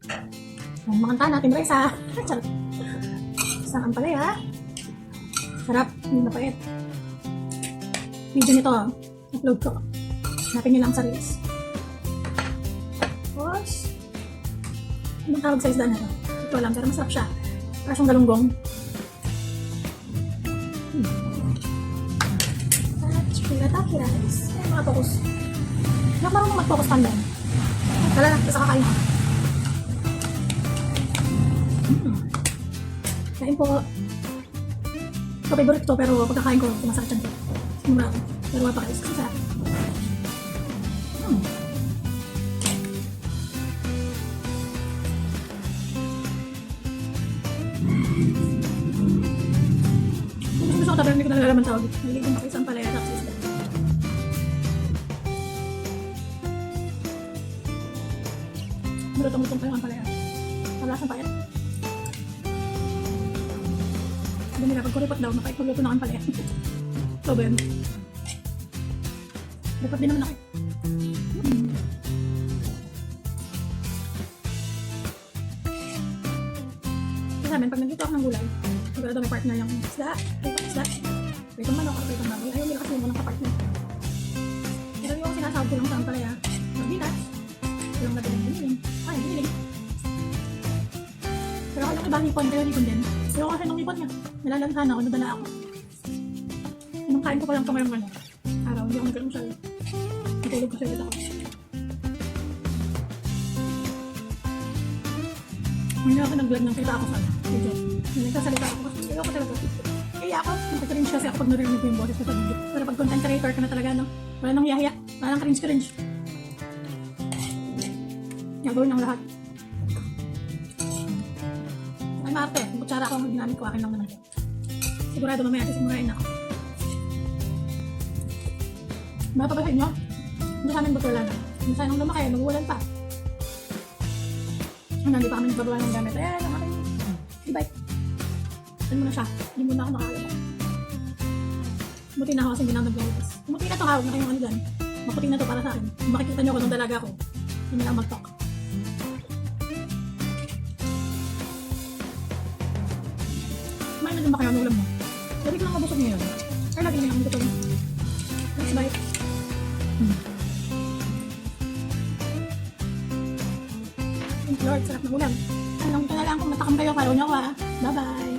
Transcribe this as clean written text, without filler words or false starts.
Ayan, makanta natin guys ha. Charot. Isang ampalaya. Sarap. Hindi mapait. Video nito, upload ko. Hanapin nyo lang sa Reels. Tapos, anong tawag sa isda na to? Ito ko alam, pero masarap siya. Para siyang galunggong. At shirataki rice. Ay, mga focus. Hindi ako marunong mag-focus pa lang. Tala na, basta kakain ko. Kain po. Ito favorite ko, pero pagkakain ko, kumasakit siya. Mura ako. Pero wala pa kayo. Kasi sa akin. Gusto ko tabi, hindi ko nalalaman tawag. Naliligyan ako isang palaya tapos isda. Malutong-lutong pa yung palaya. Malasang payat. Sabi nila, pag kuripot daw, mapait magluto na ang palaya. So ba yun? Dapat din naman ako. Kasi sa amin, pag nandito ako ng gulay, sigurado may partner yung isda, pritong manok, or pritong baboy. Ayaw nila kasi yung walang kapartner. Pero yung sinasawag ko lang sa ampalaya, magbilas, walang nabiling. Ay, nabiling. Pero ako yung ibang hipon, pero hipon din. Pero kasi nung hipon niya, nilalantahan ako, nadala ako. Nung kain ko pa lang ito ngayong araw, hindi ako nagkaroon. Natulog ko siya dito ako. Hindi ako nag-vlog ng kita ako sa video. Nagsasalita ako kasi ayoko talaga. Kaya ako, nagka-cringe kasi ako pag narinig ko yung boses ko sa video. Pero pag content creator ka na talaga, no? Wala nang hiya-hiya. Wala nang cringe-cringe. Gagawin ng lahat. Ay, maarte. Yung kutsara ko, ang ginamit ko, akin lang naman. Sigurado mamaya kasi murahin ako. Bata pa sa inyo? Hindi sa amin ba't wala na? Hindi sa inyo lumaki, mag-ulan pa. Hindi pa kami nagbagawa ng gamit. Ayan, ang aking e-bike. Saan mo na siya? Hindi mo na ako nakakala. Buti na ako kasi hindi na ako nag-vlogs. Buti na ito, hawag na kayong ano dyan. Maputing na ito para sa akin. Kung makikita nyo ako nung dalaga ko, hindi na lang mag-talk. Kumain na din ba kayo ang ulam mo? Lagi ko lang mabusog ngayon. Ay, lagi na lang ang gutom. Let's bite. Lord, sarap ng ulam. Anong ka na lang kung matakam kayo, follow nyo ako ha. Bye-bye!